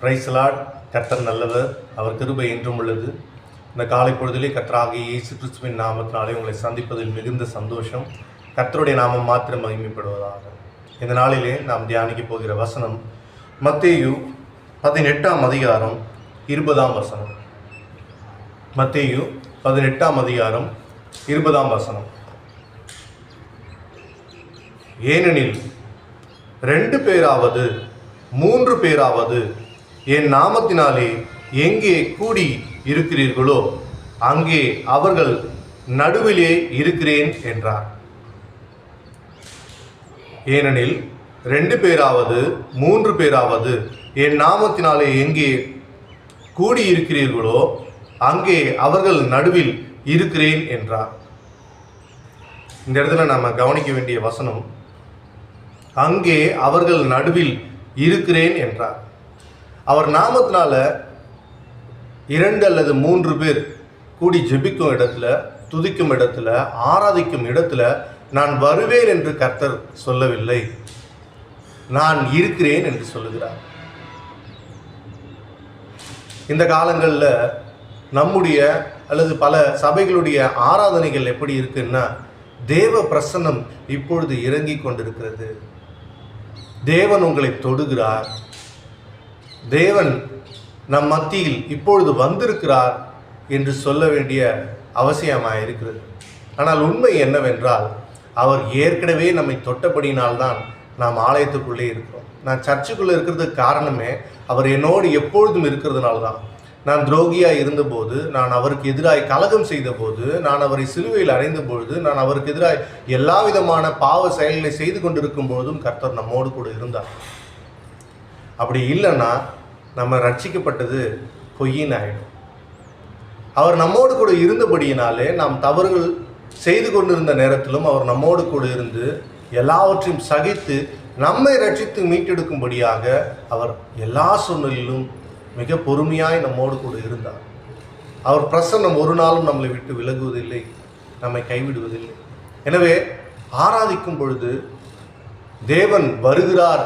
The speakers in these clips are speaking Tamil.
Price Lord. கர்த்தர் நல்லவர், அவர் கிருபை என்றும் உள்ளது. இந்த காலை பொழுதிலே கர்த்தராகிய இயேசு கிறிஸ்துவின் நாமத்தினாலே உங்களை சந்திப்பதில் மிகுந்த சந்தோஷம். கர்த்தருடைய நாமம் மாத்திரம் மகிமைப்படுவதாக. இந்த நாளிலே நாம் தியானிக்க போகிற வசனம் மத்தேயு 18ஆம் அதிகாரம் 20ஆம் வசனம். மத்தேயு 18ஆம் அதிகாரம் 20ஆம் வசனம். ஏனெனில் 2 பேராவது 3 பேராவது என் நாமத்தினாலே எங்கே கூடி இருக்கிறீர்களோ அங்கே அவர்கள் நடுவிலே இருக்கிறேன் என்றார். ஏனெனில் 2 பேராவது 3 பேராவது என் நாமத்தினாலே எங்கே கூடி இருக்கிறீர்களோ அங்கே அவர்கள் நடுவில் இருக்கிறேன் என்றார். இந்த இடத்துல நம்ம கவனிக்க வேண்டிய வசனம், அங்கே அவர்கள் நடுவில் இருக்கிறேன் என்றார். அவர் நாமத்தினால 2 அல்லது 3 பேர் கூடி ஜெபிக்கும் இடத்துல, துதிக்கும் இடத்துல, ஆராதிக்கும் இடத்துல நான் வருவேன் என்று கர்த்தர் சொல்லவில்லை, நான் இருக்கிறேன் என்று சொல்லுகிறார். இந்த காலங்களில் நம்முடைய அல்லது பல சபைகளுடைய ஆராதனைகள் எப்படி இருக்குன்னா, தேவ பிரசன்னம் இப்பொழுது இறங்கி கொண்டிருக்கிறது, தேவன் உங்களை தொடுகிறார், தேவன் நம் மத்தியில் இப்பொழுது வந்திருக்கிறார் என்று சொல்ல வேண்டிய அவசியமாக இருக்கிறது. ஆனால் உண்மை என்னவென்றால், அவர் ஏற்கனவே நம்மை தொட்டபடியினால்தான் நாம் ஆலயத்துக்குள்ளே இருக்கிறோம். நான் சர்ச்சுக்குள்ளே இருக்கிறதுக்கு காரணமே அவர் என்னோடு எப்பொழுதும் இருக்கிறதுனால தான். நான் துரோகியாக இருந்தபோது, நான் அவருக்கு எதிராக கலகம் செய்த போது, நான் அவரை சிலுவையில் அறைந்த பொழுது, நான் அவருக்கு எதிராக எல்லா விதமான பாவ செயல்களை செய்து கொண்டிருக்கும் பொழுதும் கர்த்தர் நம்மோடு கூட இருந்தார். அப்படி இல்லைன்னா நம்ம ரட்சிக்கப்பட்டது பொய்யின் ஆகிடும். அவர் நம்மோடு கூட இருந்தபடியினாலே நாம் தவறுகள் செய்து கொண்டிருந்த நேரத்திலும் அவர் நம்மோடு கூட இருந்து எல்லாவற்றையும் சகித்து நம்மை ரட்சித்து மீட்டெடுக்கும்படியாக அவர் எல்லா சூழ்நிலையிலும் மிக பொறுமையாய் நம்மோடு கூட இருந்தார். அவர் பிரசன்னம் ஒரு நாளும் நம்மளை விட்டு விலகுவதில்லை, நம்மை கைவிடுவதில்லை. எனவே ஆராதிக்கும் பொழுது தேவன் வருகிறார்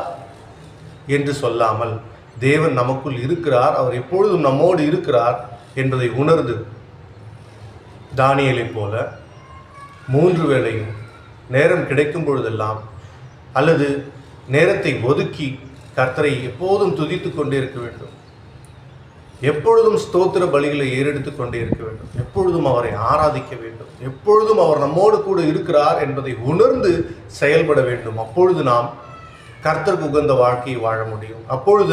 என்று சொல்லாமல், தேவன் நமக்குள் இருக்கிறார், அவர் எப்பொழுதும் நம்மோடு இருக்கிறார் என்பதை உணர்ந்து, தானியேலை போல 3 வேளையும் நேரம் கிடைக்கும் பொழுதெல்லாம் அல்லது நேரத்தை ஒதுக்கி கர்த்தரை எப்போதும் துதித்து கொண்டே இருக்க வேண்டும், எப்பொழுதும் ஸ்தோத்திர பலிகளை ஏறெடுத்து கொண்டே இருக்க வேண்டும், எப்பொழுதும் அவரை ஆராதிக்க வேண்டும், எப்பொழுதும் அவர் நம்மோடு கூட இருக்கிறார் என்பதை உணர்ந்து செயல்பட வேண்டும். அப்பொழுது நாம் கர்த்தருக்கு உகந்த வாழ்க்கையை வாழ முடியும். அப்பொழுது